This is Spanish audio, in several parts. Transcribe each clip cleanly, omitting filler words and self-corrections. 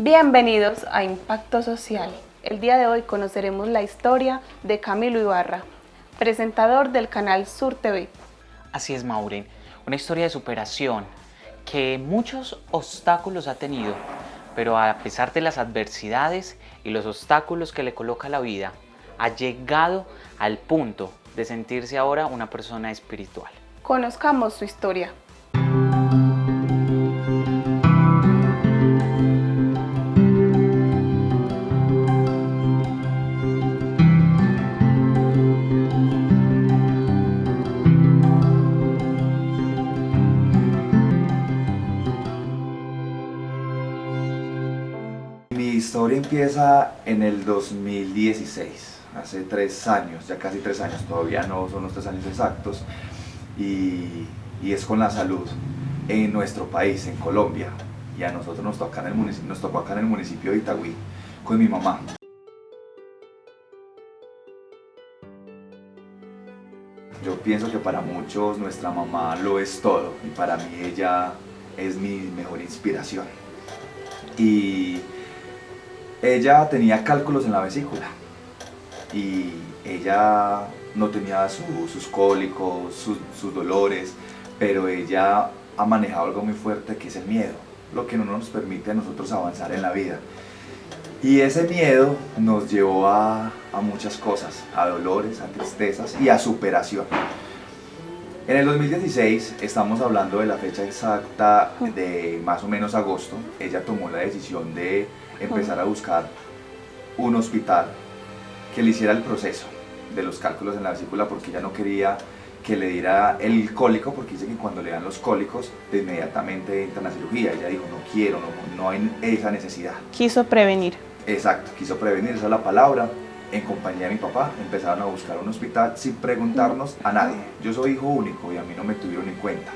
Bienvenidos a Impacto Social. El día de hoy conoceremos la historia de Camilo Ibarra, presentador del canal Sur TV. Así es, Maureen, una historia de superación que muchos obstáculos ha tenido, pero a pesar de las adversidades y los obstáculos que le coloca la vida, ha llegado al punto de sentirse ahora una persona espiritual. Conozcamos su historia. Mi historia empieza en el 2016, hace 3 años, ya casi 3 años, todavía no son los 3 años exactos, y es con la salud en nuestro país, en Colombia, y a nosotros nos tocó acá en el municipio de Itagüí, con mi mamá. Yo pienso que para muchos nuestra mamá lo es todo, y para mí ella es mi mejor inspiración. Y ella tenía cálculos en la vesícula y ella no tenía sus cólicos, sus dolores, pero ella ha manejado algo muy fuerte que es el miedo, lo que no nos permite a nosotros avanzar en la vida. Y ese miedo nos llevó a muchas cosas, a dolores, a tristezas y a superación. En el 2016, estamos hablando de la fecha exacta de más o menos agosto, ella tomó la decisión de empezar a buscar un hospital que le hiciera el proceso de los cálculos en la vesícula, porque ella no quería que le diera el cólico, porque dice que cuando le dan los cólicos de inmediatamente entran a cirugía. Ella dijo, no quiero, no hay esa necesidad. Quiso prevenir. Exacto, quiso prevenir, esa es la palabra. En compañía de mi papá empezaron a buscar un hospital sin preguntarnos a nadie. Yo soy hijo único y a mí no me tuvieron en cuenta.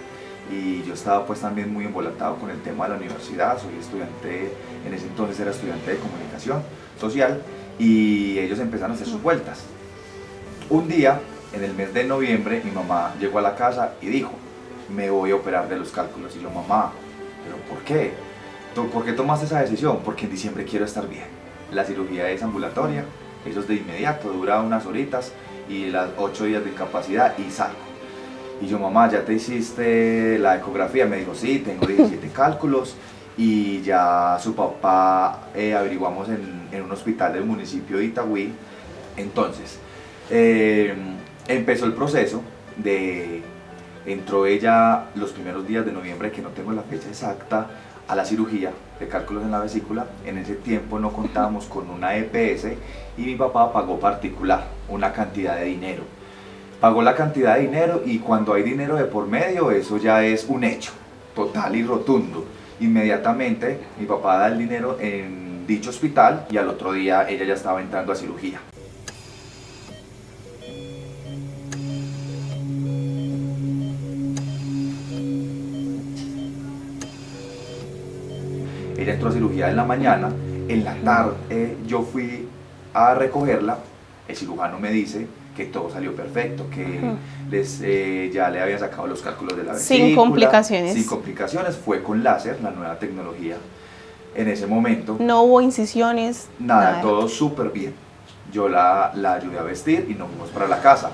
Y yo estaba pues también muy embolatado con el tema de la universidad, soy estudiante, en ese entonces era estudiante de comunicación social, y ellos empezaron a hacer sus vueltas. Un día, en el mes de noviembre, mi mamá llegó a la casa y dijo, me voy a operar de los cálculos. Y yo, mamá, ¿pero por qué? ¿Por qué tomaste esa decisión? Porque en diciembre quiero estar bien. La cirugía es ambulatoria, eso es de inmediato, dura unas horitas y las 8 días de incapacidad y salgo. Y yo, mamá, ¿ya te hiciste la ecografía? Me dijo, sí, tengo 17 cálculos y ya su papá averiguamos en un hospital del municipio de Itagüí. Entonces, empezó el proceso entró ella los primeros días de noviembre, que no tengo la fecha exacta, a la cirugía de cálculos en la vesícula. En ese tiempo no contábamos con una EPS y mi papá pagó particular una cantidad de dinero. Pagó la cantidad de dinero y cuando hay dinero de por medio, eso ya es un hecho total y rotundo. Inmediatamente mi papá da el dinero en dicho hospital y al otro día ella ya estaba entrando a cirugía. Ella entró a cirugía en la mañana, en la tarde yo fui a recogerla, el cirujano me dice que todo salió perfecto, que ya le habían sacado los cálculos de la vesícula. Sin complicaciones. Sin complicaciones, fue con láser, la nueva tecnología. En ese momento. No hubo incisiones. Nada, todo súper bien. Yo la ayudé a vestir y nos fuimos para la casa.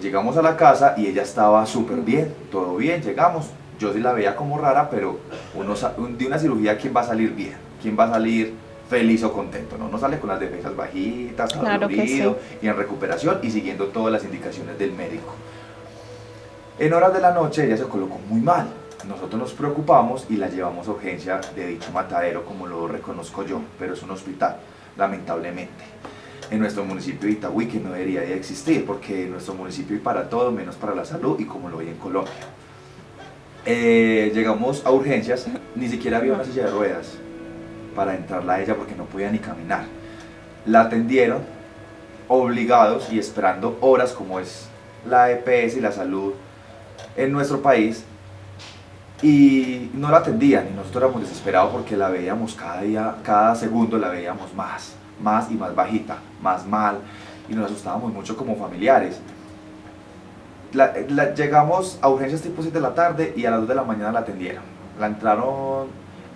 Llegamos a la casa y ella estaba súper bien, todo bien, llegamos. Yo sí la veía como rara, pero de una cirugía, ¿quién va a salir bien? ¿Quién va a salir feliz o contento? No sale con las defensas bajitas, Claro que dolorido, sí. y en recuperación y siguiendo todas las indicaciones del médico. En horas de la noche ella se colocó muy mal. Nosotros nos preocupamos y la llevamos a urgencia de dicho matadero, como lo reconozco yo, pero es un hospital, lamentablemente. En nuestro municipio de Itagüí, que no debería de existir, porque en nuestro municipio hay para todo, menos para la salud, y como lo hay en Colombia. Llegamos a urgencias, ni siquiera había una silla de ruedas para entrarla a ella porque no podía ni caminar. La atendieron obligados y esperando horas, como es la EPS y la salud en nuestro país, y no la atendían y nosotros éramos desesperados porque la veíamos cada día, cada segundo la veíamos más y más bajita, más mal, y nos asustábamos mucho como familiares. Llegamos a urgencias tipo 7 de la tarde y a las 2 de la mañana la atendieron. La entraron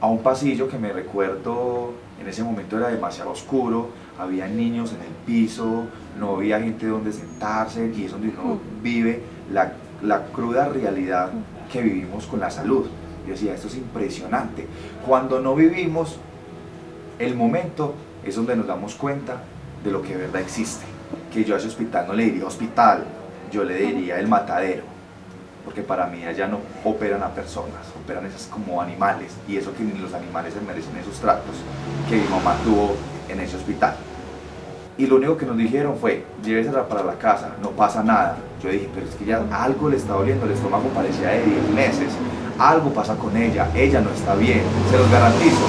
a un pasillo que me recuerdo En ese momento era demasiado oscuro, había niños en el piso, no había gente donde sentarse y es donde uno vive la cruda realidad que vivimos con la salud. Yo decía, esto es impresionante. Cuando no vivimos el momento es donde nos damos cuenta de lo que de verdad existe. Que yo a ese hospital no le diría hospital, yo le diría el matadero. Porque para mí allá no operan a personas, operan esas como animales, y eso que ni los animales se merecen esos tratos que mi mamá tuvo en ese hospital. Y lo único que nos dijeron fue, llévesela para la casa, no pasa nada. Yo dije, pero es que ya algo le está doliendo, el estómago parecía de 10 meses, algo pasa con ella no está bien, se los garantizo.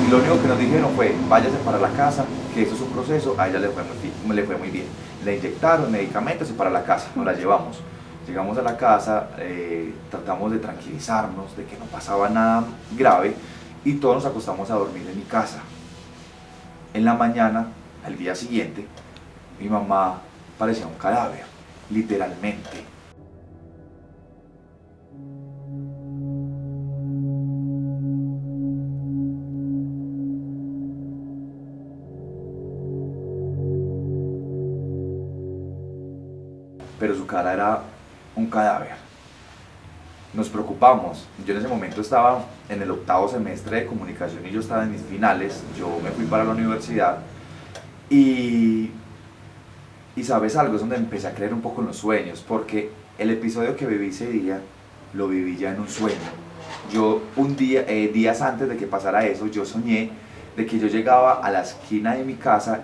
Y lo único que nos dijeron fue, váyase para la casa, que eso es un proceso, a ella le fue muy bien. Le inyectaron medicamentos y para la casa, nos la llevamos. Llegamos a la casa, tratamos de tranquilizarnos, de que no pasaba nada grave y todos nos acostamos a dormir en mi casa. En la mañana, al día siguiente, mi mamá parecía un cadáver, literalmente. Pero su cara era un cadáver. Nos preocupamos. Yo en ese momento estaba en el 8º semestre de comunicación y yo estaba en mis finales. Yo me fui para la universidad y sabes algo, es donde empecé a creer un poco en los sueños, porque el episodio que viví ese día lo viví ya en un sueño. Yo días antes de que pasara eso, yo soñé de que yo llegaba a la esquina de mi casa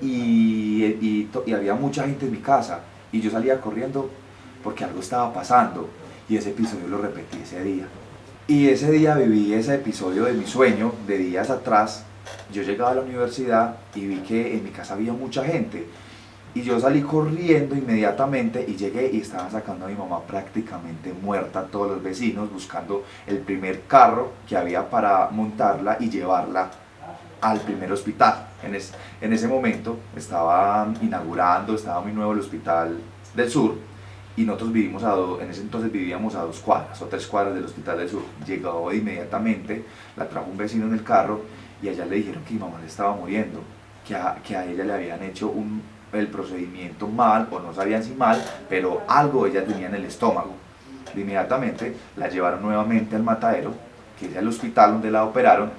y había mucha gente en mi casa y yo salía corriendo porque algo estaba pasando, y ese episodio lo repetí ese día. Y ese día viví ese episodio de mi sueño de días atrás. Yo llegaba a la universidad y vi que en mi casa había mucha gente, y yo salí corriendo inmediatamente y llegué y estaban sacando a mi mamá prácticamente muerta, todos los vecinos buscando el primer carro que había para montarla y llevarla al primer hospital. En ese momento estaban inaugurando, estaba muy nuevo el hospital del sur, y nosotros en ese entonces vivíamos a 2 cuadras o 3 cuadras del hospital del sur. Llegó inmediatamente, la trajo un vecino en el carro y allá le dijeron que mi mamá se estaba muriendo, que a ella le habían hecho el procedimiento mal, o no sabían si mal, pero algo ella tenía en el estómago. Inmediatamente la llevaron nuevamente al matadero, que es el hospital donde la operaron,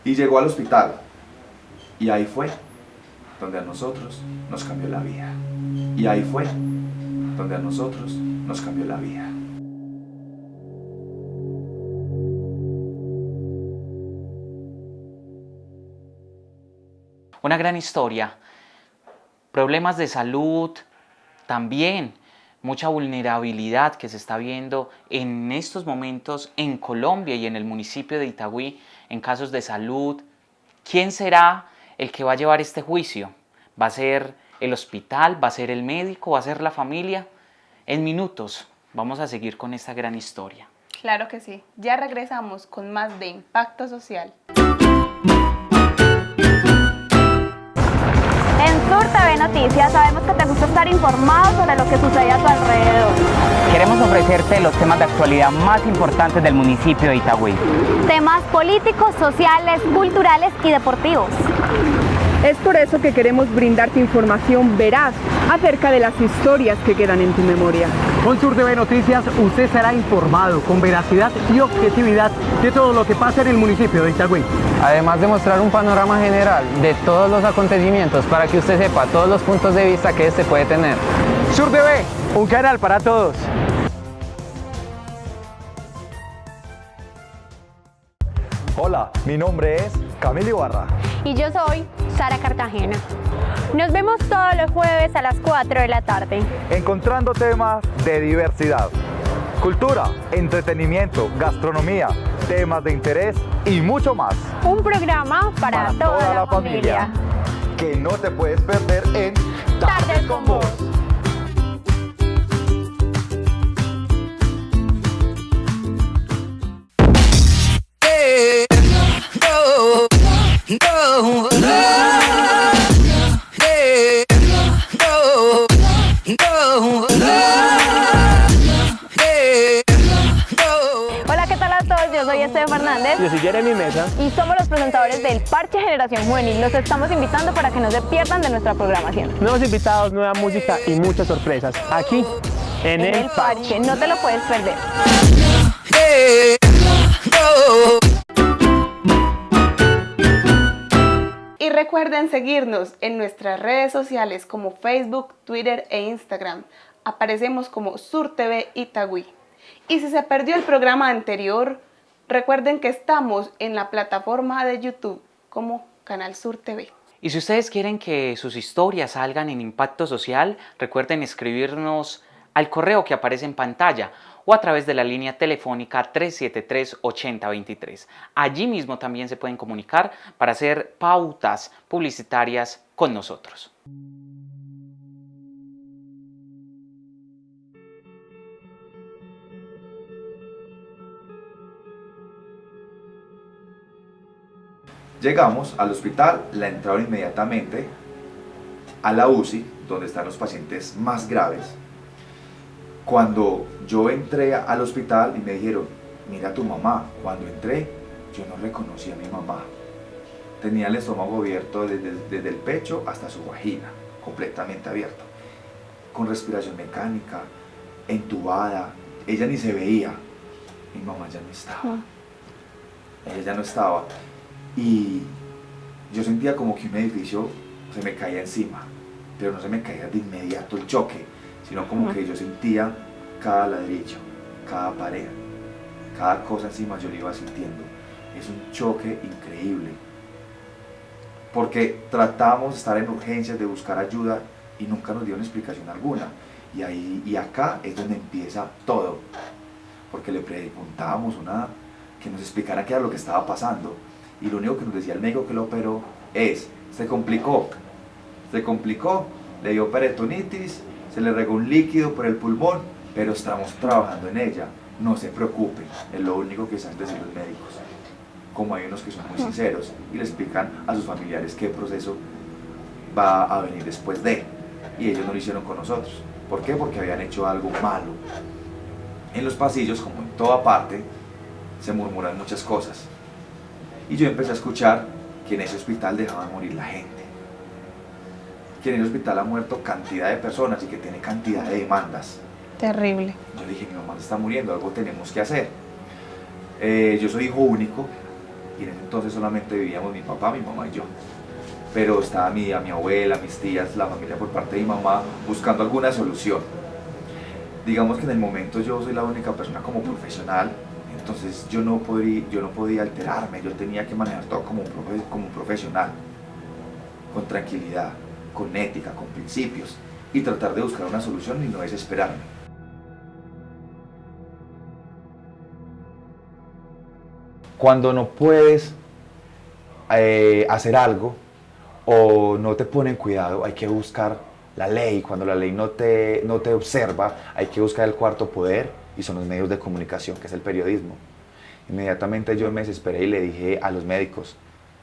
y llegó al hospital, y ahí fue donde a nosotros nos cambió la vida. Y ahí fue donde a nosotros nos cambió la vida. Una gran historia. Problemas de salud, también mucha vulnerabilidad que se está viendo en estos momentos en Colombia y en el municipio de Itagüí en casos de salud. ¿Quién será el que va a llevar este juicio? ¿Va a ser el hospital? ¿Va a ser el médico? ¿Va a ser la familia? En minutos vamos a seguir con esta gran historia. Claro que sí. Ya regresamos con más de Impacto Social. En Sur TV Noticias sabemos que te gusta estar informado sobre lo que sucede a tu alrededor. Queremos ofrecerte los temas de actualidad más importantes del municipio de Itagüí. Temas políticos, sociales, culturales y deportivos. Es por eso que queremos brindarte información veraz acerca de las historias que quedan en tu memoria. Con Sur TV Noticias usted será informado con veracidad y objetividad de todo lo que pasa en el municipio de Itagüí. Además de mostrar un panorama general de todos los acontecimientos para que usted sepa todos los puntos de vista que este puede tener. Sur TV, un canal para todos. Hola, mi nombre es Camilo Ibarra. Y yo soy Sara Cartagena. Nos vemos todos los jueves a las 4 de la tarde. Encontrando temas de diversidad, cultura, entretenimiento, gastronomía, temas de interés y mucho más. Un programa para toda la familia. Que no te puedes perder en Tardes con Voz. Hola, ¿qué tal a todos? Yo Yo soy Esther Fernández. Yo soy Jeremy Mesa. Y somos los presentadores del Parche Generación Juvenil. Los estamos invitando para que no se pierdan de nuestra programación. Nuevos invitados, nueva música y muchas sorpresas. Aquí, en el Parche. No te lo puedes perder. Y recuerden seguirnos en nuestras redes sociales como Facebook, Twitter e Instagram. Aparecemos como Sur TV Itagüí. Y si se perdió el programa anterior, recuerden que estamos en la plataforma de YouTube como Canal Sur TV. Y si ustedes quieren que sus historias salgan en Impacto Social, recuerden escribirnos al correo que aparece en pantalla o a través de la línea telefónica 373-8023. Allí mismo también se pueden comunicar para hacer pautas publicitarias con nosotros. Llegamos al hospital, la entraron inmediatamente a la UCI, donde están los pacientes más graves. Cuando yo entré al hospital y me dijeron, mira a tu mamá, cuando entré yo no reconocí a mi mamá. Tenía el estómago abierto desde el pecho hasta su vagina, completamente abierto, con respiración mecánica, entubada, ella ni se veía. Mi mamá ya no estaba, ella ya no estaba. Y yo sentía como que un edificio se me caía encima, pero no se me caía de inmediato el choque, sino como que yo sentía cada ladrillo, cada pared, cada cosa encima yo lo iba sintiendo. Es un choque increíble, porque tratamos de estar en urgencias, de buscar ayuda y nunca nos dieron explicación alguna. Y acá es donde empieza todo, porque le preguntábamos que nos explicara qué era lo que estaba pasando. Y lo único que nos decía el médico que lo operó es, se complicó, le dio peritonitis, se le regó un líquido por el pulmón, pero estamos trabajando en ella, no se preocupen, es lo único que saben decir los médicos. Como hay unos que son muy sinceros y le explican a sus familiares qué proceso va a venir después de, y ellos no lo hicieron con nosotros. ¿Por qué? Porque habían hecho algo malo. En los pasillos, como en toda parte, se murmuran muchas cosas. Y yo empecé a escuchar que en ese hospital dejaban morir la gente, que en el hospital ha muerto cantidad de personas y que tiene cantidad de demandas. Terrible. Yo dije, mi mamá se está muriendo, algo tenemos que hacer. Yo soy hijo único y en ese entonces solamente vivíamos mi papá, mi mamá y yo. Pero estaba mi abuela, mis tías, la familia por parte de mi mamá buscando alguna solución. Digamos que en el momento yo soy la única persona como profesional. Entonces yo no podía alterarme, yo tenía que manejar todo como un profesional, con tranquilidad, con ética, con principios, y tratar de buscar una solución y no desesperarme. Cuando no puedes hacer algo o no te ponen cuidado, hay que buscar la ley. Cuando la ley no te observa, hay que buscar el cuarto poder, y son los medios de comunicación, que es el periodismo. Inmediatamente yo me desesperé y le dije a los médicos,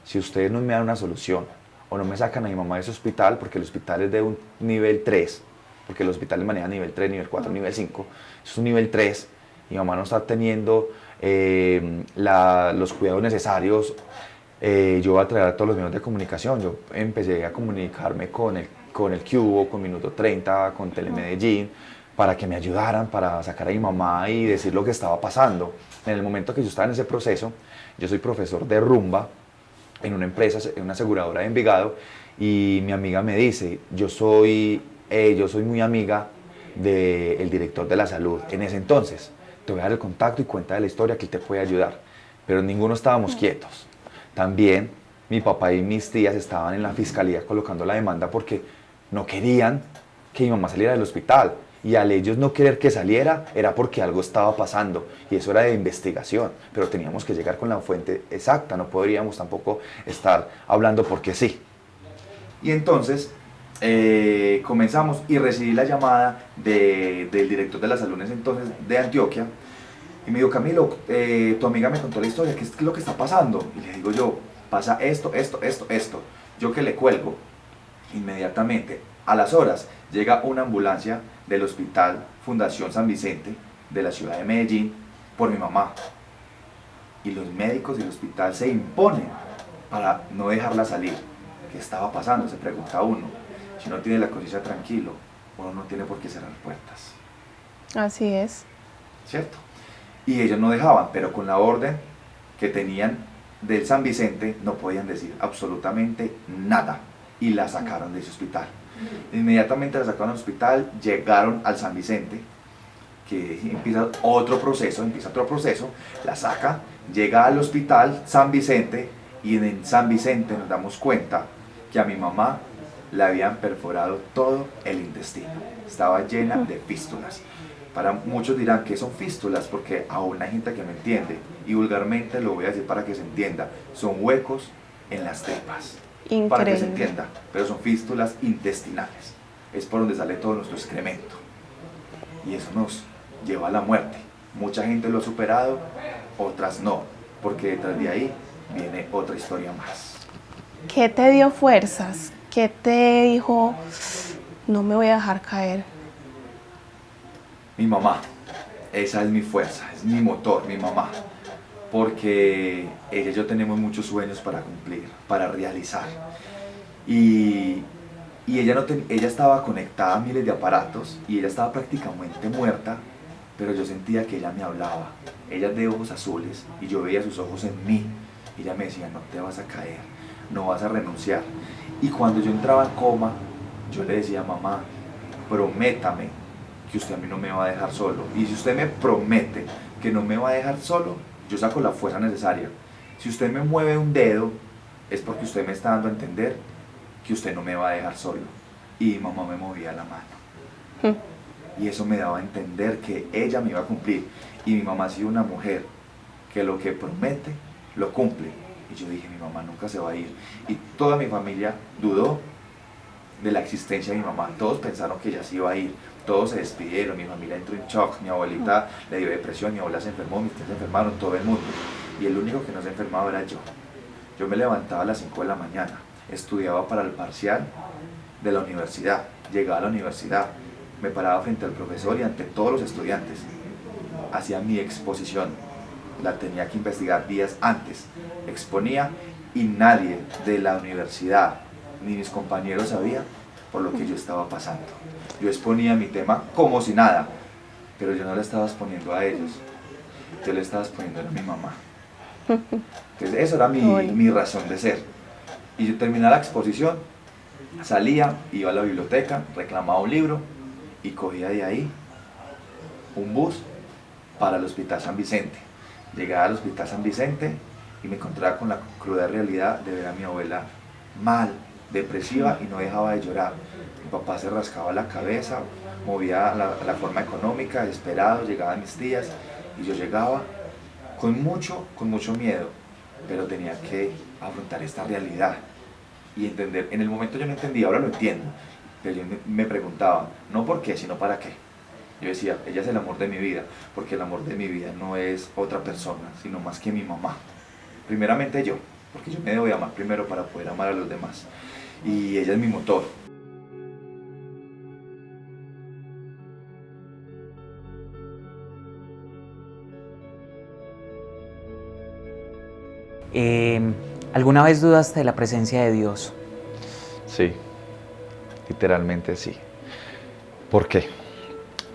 si ustedes no me dan una solución o no me sacan a mi mamá de ese hospital, porque el hospital es de un nivel 3, porque los hospitales manejan nivel 3, nivel 4, nivel 5, es un nivel 3, mi mamá no está teniendo los cuidados necesarios, yo voy a traer a todos los medios de comunicación. Yo empecé a comunicarme con el Cubo, con Minuto 30, con Telemedellín, para que me ayudaran, para sacar a mi mamá y decir lo que estaba pasando. En el momento que yo estaba en ese proceso, yo soy profesor de rumba en una empresa, en una aseguradora de Envigado, y mi amiga me dice, yo soy muy amiga del director de la salud en ese entonces, te voy a dar el contacto y cuenta de la historia que él te puede ayudar. Pero ninguno estábamos quietos. También mi papá y mis tías estaban en la fiscalía colocando la demanda porque no querían que mi mamá saliera del hospital. Y al ellos no querer que saliera, era porque algo estaba pasando, y eso era de investigación, pero teníamos que llegar con la fuente exacta, no podríamos tampoco estar hablando porque sí. Y entonces comenzamos y recibí la llamada del director de la salud en ese entonces de Antioquia, y me dijo, Camilo, tu amiga me contó la historia, ¿qué es lo que está pasando? Y le digo yo, pasa esto. Yo que le cuelgo, inmediatamente, a las horas, llega una ambulancia del Hospital Fundación San Vicente de la ciudad de Medellín por mi mamá. y los médicos del hospital se imponen para no dejarla salir. ¿Qué estaba pasando? Se pregunta uno. Si uno tiene la conciencia tranquilo, uno no tiene por qué cerrar puertas. Así es. ¿Cierto? Y ellos no dejaban, pero con la orden que tenían del San Vicente no podían decir absolutamente nada y la sacaron de ese hospital. Inmediatamente la sacaron al hospital, llegaron al San Vicente, que empieza otro proceso, la saca, llega al hospital San Vicente y en el San Vicente nos damos cuenta que a mi mamá le habían perforado todo el intestino, estaba llena de fístulas. Para muchos dirán que son fístulas porque aún hay gente que no entiende y vulgarmente lo voy a decir para que se entienda, son huecos en las tripas. Increíble. Para que se entienda, pero son fístulas intestinales, es por donde sale todo nuestro excremento y eso nos lleva a la muerte. Mucha gente lo ha superado, otras no, porque detrás de ahí viene otra historia más. ¿Qué te dio fuerzas? ¿Qué te dijo, no me voy a dejar caer? Mi mamá, esa es mi fuerza, es mi motor, mi mamá, porque ella y yo tenemos muchos sueños para cumplir, para realizar, y ella estaba conectada a miles de aparatos y ella estaba prácticamente muerta, pero yo sentía que ella me hablaba. Ella es de ojos azules y yo veía sus ojos en mí. Ella me decía, no te vas a caer, no vas a renunciar. Y cuando yo entraba en coma, yo le decía, mamá, prométame que usted a mí no me va a dejar solo. Y si usted me promete que no me va a dejar solo, yo saco la fuerza necesaria. Si usted me mueve un dedo, es porque usted me está dando a entender que usted no me va a dejar solo. Y mi mamá me movía la mano. Y eso me daba a entender que ella me iba a cumplir. Y mi mamá ha sido una mujer que lo que promete, lo cumple. Y yo dije, mi mamá nunca se va a ir. Y toda mi familia dudó de la existencia de mi mamá. Todos pensaron que ella se iba a ir. Todos se despidieron, mi familia entró en shock, mi abuelita le dio depresión, mi abuela se enfermó, mis tías se enfermaron, todo el mundo. Y el único que no se enfermaba era yo. Yo me levantaba a las 5 de la mañana, estudiaba para el parcial de la universidad, llegaba a la universidad, me paraba frente al profesor y ante todos los estudiantes. Hacía mi exposición, la tenía que investigar días antes, exponía y nadie de la universidad ni mis compañeros sabía por lo que yo estaba pasando. Yo exponía mi tema como si nada, pero yo no le estaba exponiendo a ellos, yo le estaba exponiendo a mi mamá. Entonces esa era mi razón de ser. Y yo terminaba la exposición, salía, iba a la biblioteca, reclamaba un libro y cogía de ahí un bus para el Hospital San Vicente. Llegaba al Hospital San Vicente y me encontraba con la cruda realidad de ver a mi abuela mal, depresiva y no dejaba de llorar. Mi papá se rascaba la cabeza, movía la forma económica, desesperado, llegaban mis tías y yo llegaba con mucho miedo, pero tenía que afrontar esta realidad y entender. En el momento yo no entendía, ahora lo entiendo, pero yo me preguntaba, no por qué, sino para qué. Yo decía, ella es el amor de mi vida, porque el amor de mi vida no es otra persona, sino más que mi mamá. Primeramente yo, porque yo me debo de amar primero para poder amar a los demás. Y ella es mi motor. ¿Alguna vez dudaste de la presencia de Dios? Sí, literalmente sí. ¿Por qué?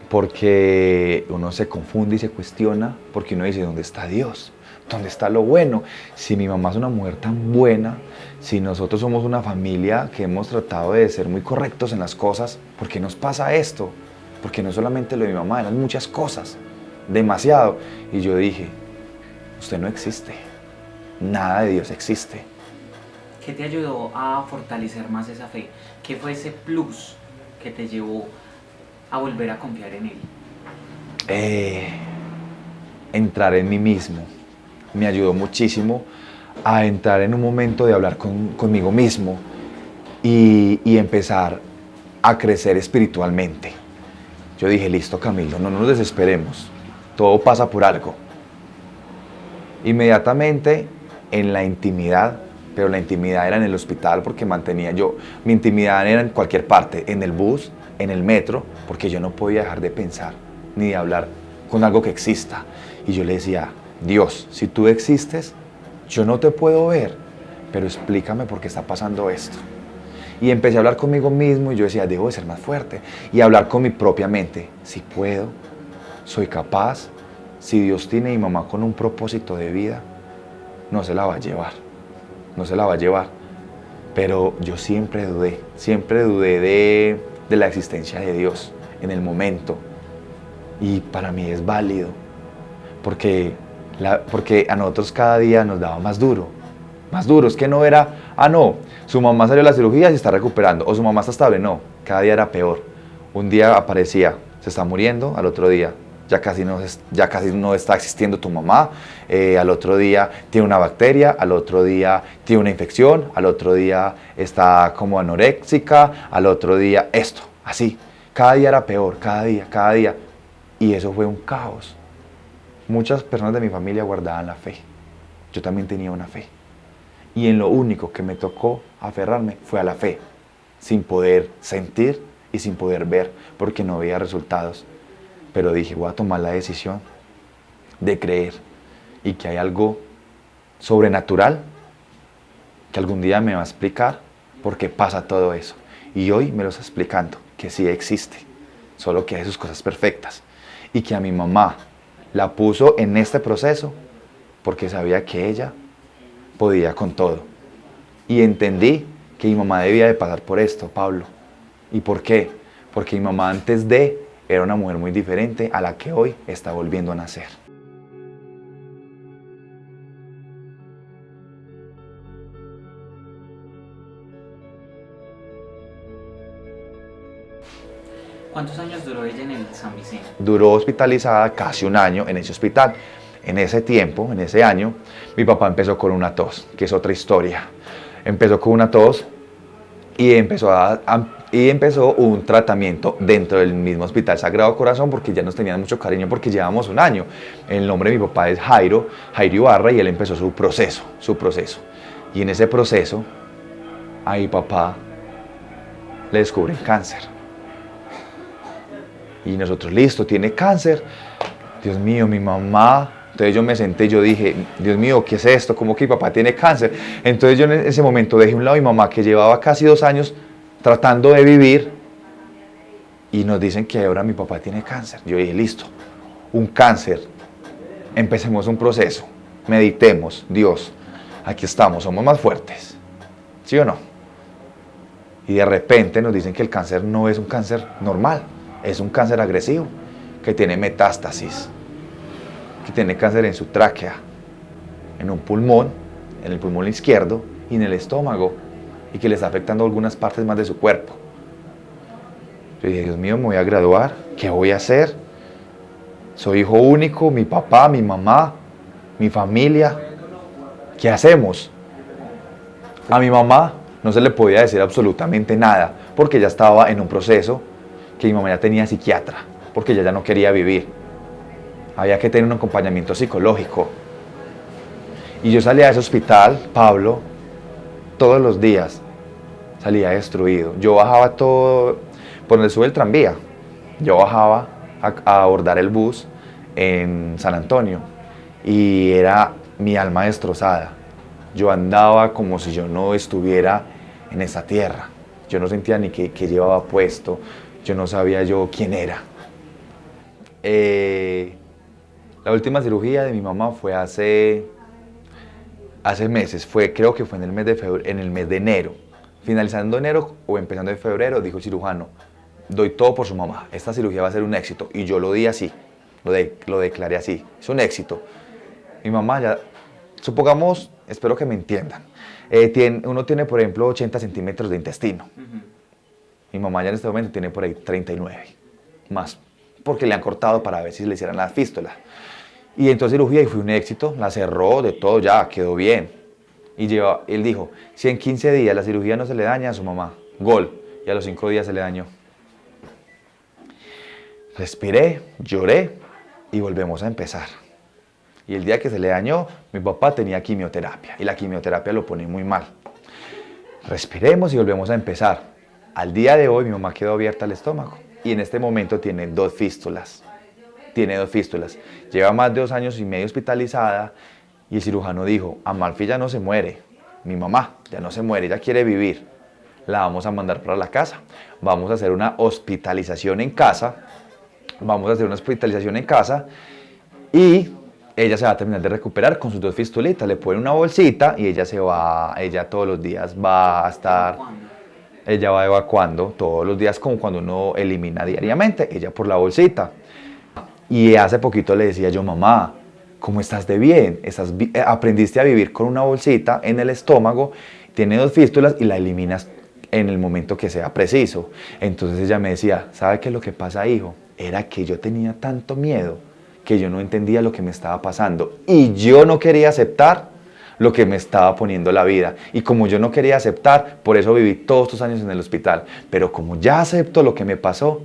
Porque uno se confunde y se cuestiona, porque uno dice, ¿dónde está Dios? ¿Dónde está lo bueno? Si mi mamá es una mujer tan buena, si nosotros somos una familia que hemos tratado de ser muy correctos en las cosas, ¿por qué nos pasa esto? Porque no solamente lo de mi mamá, eran muchas cosas, demasiado. Y yo dije, usted no existe, nada de Dios existe. ¿Qué te ayudó a fortalecer más esa fe? ¿Qué fue ese plus que te llevó a volver a confiar en Él? Entrar en mí mismo. Me ayudó muchísimo a entrar en un momento de hablar conmigo mismo y empezar a crecer espiritualmente. Yo dije, listo Camilo, no nos desesperemos, todo pasa por algo. Inmediatamente en la intimidad, pero la intimidad era en el hospital porque mi intimidad era en cualquier parte, en el bus, en el metro, porque yo no podía dejar de pensar ni de hablar con algo que exista. Y yo le decía, Dios, si tú existes, yo no te puedo ver, pero explícame por qué está pasando esto. Y empecé a hablar conmigo mismo y yo decía, debo de ser más fuerte. Y hablar con mi propia mente, si puedo, soy capaz, si Dios tiene a mi mamá con un propósito de vida, no se la va a llevar, no se la va a llevar. Pero yo siempre dudé de la existencia de Dios en el momento. Y para mí es válido, porque a nosotros cada día nos daba más duro. Es que no era, no, su mamá salió de la cirugía y se está recuperando, o su mamá está estable, no, cada día era peor. Un día aparecía, se está muriendo, al otro día ya casi no está existiendo tu mamá, al otro día tiene una bacteria, al otro día tiene una infección, al otro día está como anoréxica, al otro día esto, así. Cada día era peor, cada día. Y eso fue un caos. Muchas personas de mi familia guardaban la fe. Yo también tenía una fe. Y en lo único que me tocó aferrarme fue a la fe, sin poder sentir y sin poder ver, porque no veía resultados. Pero dije, voy a tomar la decisión de creer y que hay algo sobrenatural que algún día me va a explicar por qué pasa todo eso. Y hoy me lo está explicando, que sí existe, solo que hay sus cosas perfectas. Y que a mi mamá la puso en este proceso porque sabía que ella podía con todo. Y entendí que mi mamá debía de pasar por esto, Pablo. ¿Y por qué? Porque mi mamá antes de era una mujer muy diferente a la que hoy está volviendo a nacer. ¿Cuántos años duró ella en el San Vicente? Duró hospitalizada casi un año en ese hospital. En ese tiempo, en ese año, mi papá empezó con una tos, que es otra historia. Empezó con una tos y empezó un tratamiento dentro del mismo Hospital Sagrado Corazón porque ya nos tenían mucho cariño porque llevamos un año. El nombre de mi papá es Jairo Ibarra, y él empezó su proceso. Y en ese proceso, a mi papá le descubren cáncer. Y nosotros, listo, tiene cáncer. Dios mío, mi mamá. Entonces yo me senté y yo dije, Dios mío, ¿qué es esto? ¿Cómo que mi papá tiene cáncer? Entonces yo en ese momento dejé a un lado a mi mamá, que llevaba casi 2 años tratando de vivir, y nos dicen que ahora mi papá tiene cáncer. Yo dije, listo, un cáncer, empecemos un proceso, meditemos, Dios, aquí estamos, somos más fuertes, ¿sí o no? Y de repente nos dicen que el cáncer no es un cáncer normal, es un cáncer agresivo, que tiene metástasis, que tiene cáncer en su tráquea, en un pulmón, en el pulmón izquierdo y en el estómago, y que le está afectando algunas partes más de su cuerpo. Yo dije, Dios mío, me voy a graduar, ¿qué voy a hacer? Soy hijo único, mi papá, mi mamá, mi familia, ¿qué hacemos? A mi mamá no se le podía decir absolutamente nada, porque ella estaba en un proceso que mi mamá ya tenía psiquiatra, porque ella ya no quería vivir. Había que tener un acompañamiento psicológico. Y yo salía de ese hospital, Pablo, todos los días salía destruido. Yo bajaba todo, por donde sube el tranvía, yo bajaba a abordar el bus en San Antonio y era mi alma destrozada. Yo andaba como si yo no estuviera en esa tierra. Yo no sentía ni qué llevaba puesto, yo no sabía yo quién era. La última cirugía de mi mamá fue hace meses, creo que fue en el mes de enero. Finalizando enero o empezando en febrero, dijo el cirujano, doy todo por su mamá, esta cirugía va a ser un éxito. Y yo lo di así, lo declaré así, es un éxito. Mi mamá ya, supongamos, espero que me entiendan, uno tiene por ejemplo 80 centímetros de intestino. Mi mamá ya en este momento tiene por ahí 39, más, porque le han cortado para ver si le hicieran las fístulas. Y entonces cirugía y fue un éxito, la cerró de todo, ya quedó bien. Y él dijo, si en 15 días la cirugía no se le daña a su mamá, gol. Y a los 5 días se le dañó. Respiré, lloré y volvemos a empezar. Y el día que se le dañó, mi papá tenía quimioterapia y la quimioterapia lo pone muy mal. Respiremos y volvemos a empezar. Al día de hoy mi mamá quedó abierta al estómago y en este momento tiene 2 fístulas. tiene 2 fístulas. Lleva más de 2 años y medio hospitalizada y el cirujano dijo, Amalfi ya no se muere, mi mamá ya no se muere, ella quiere vivir. La vamos a mandar para la casa, vamos a hacer una hospitalización en casa, y ella se va a terminar de recuperar con sus 2 fistulitas, le ponen una bolsita y ella todos los días va a estar, ella va evacuando todos los días como cuando uno elimina diariamente, ella por la bolsita. Y hace poquito le decía yo, mamá, ¿cómo estás de bien? Aprendiste a vivir con una bolsita en el estómago, tiene 2 fístulas y la eliminas en el momento que sea preciso. Entonces ella me decía, ¿sabe qué es lo que pasa, hijo? Era que yo tenía tanto miedo que yo no entendía lo que me estaba pasando y yo no quería aceptar lo que me estaba poniendo la vida. Y como yo no quería aceptar, por eso viví todos estos años en el hospital. Pero como ya acepto lo que me pasó,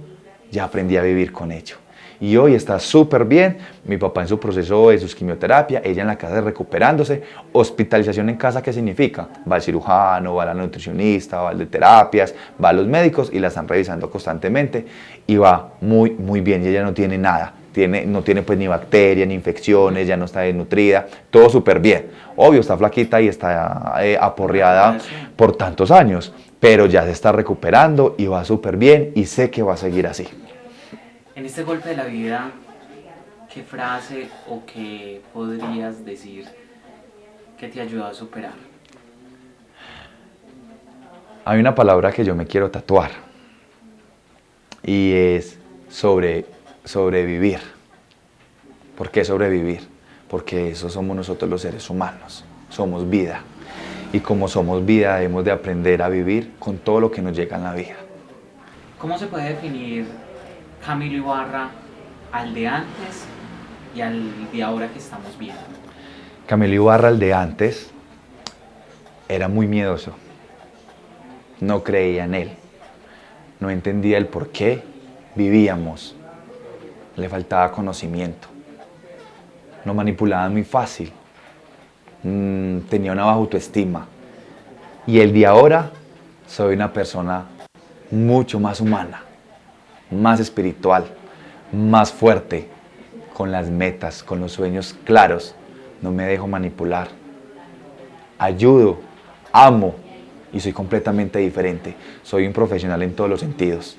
ya aprendí a vivir con ello. Y hoy está súper bien, mi papá en su proceso de su quimioterapia, ella en la casa recuperándose. Hospitalización en casa, ¿qué significa? Va al cirujano, va a la nutricionista, va al de terapias, va a los médicos y la están revisando constantemente y va muy, muy bien y ella no tiene nada. No tiene pues ni bacterias, ni infecciones, ya no está desnutrida, todo súper bien. Obvio, está flaquita y está aporreada por tantos años, pero ya se está recuperando y va súper bien y sé que va a seguir así. En este golpe de la vida, ¿qué frase o qué podrías decir que te ayudó a superar? Hay una palabra que yo me quiero tatuar y es sobrevivir. ¿Por qué sobrevivir? Porque eso somos nosotros los seres humanos, somos vida. Y como somos vida debemos de aprender a vivir con todo lo que nos llega en la vida. ¿Cómo se puede definir Camilo Ibarra al de antes y al de ahora que estamos viendo? Camilo Ibarra, el de antes, era muy miedoso. No creía en él. No entendía el por qué vivíamos. Le faltaba conocimiento. Lo manipulaba muy fácil. Tenía una baja autoestima. Y el de ahora, soy una persona mucho más humana, más espiritual, más fuerte, con las metas, con los sueños claros. No me dejo manipular. Ayudo, amo y soy completamente diferente. Soy un profesional en todos los sentidos.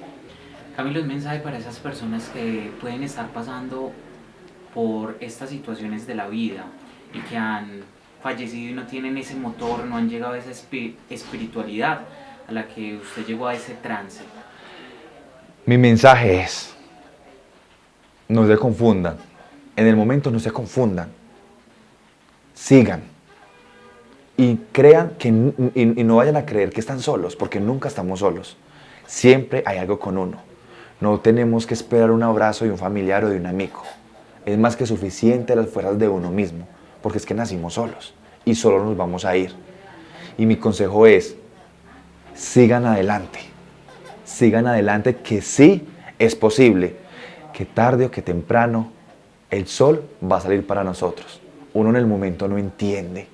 Camilo, un mensaje para esas personas que pueden estar pasando por estas situaciones de la vida y que han fallecido y no tienen ese motor, no han llegado a esa espiritualidad a la que usted llegó, a ese trance. Mi mensaje es, no se confundan, en el momento no se confundan, sigan y crean que y no vayan a creer que están solos, porque nunca estamos solos, siempre hay algo con uno, no tenemos que esperar un abrazo de un familiar o de un amigo, es más que suficiente las fuerzas de uno mismo, porque es que nacimos solos y solo nos vamos a ir. Y mi consejo es, sigan adelante que sí es posible, que tarde o que temprano el sol va a salir para nosotros. Uno en el momento no entiende,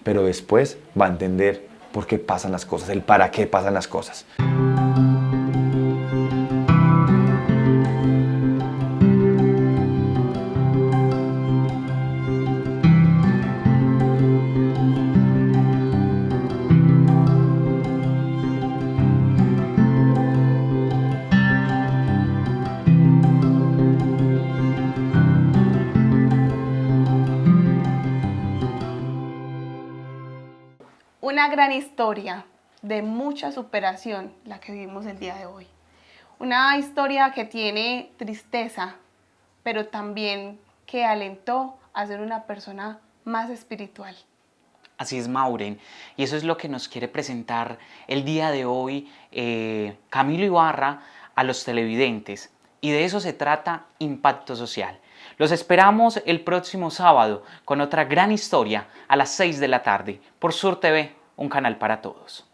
pero después va a entender por qué pasan las cosas, el para qué pasan las cosas. Una gran historia de mucha superación la que vivimos el día de hoy. Una historia que tiene tristeza, pero también que alentó a ser una persona más espiritual. Así es, Maureen, y eso es lo que nos quiere presentar el día de hoy Camilo Ibarra a los televidentes, y de eso se trata Impacto Social. Los esperamos el próximo sábado con otra gran historia a las 6 de la tarde por Sur TV, un canal para todos.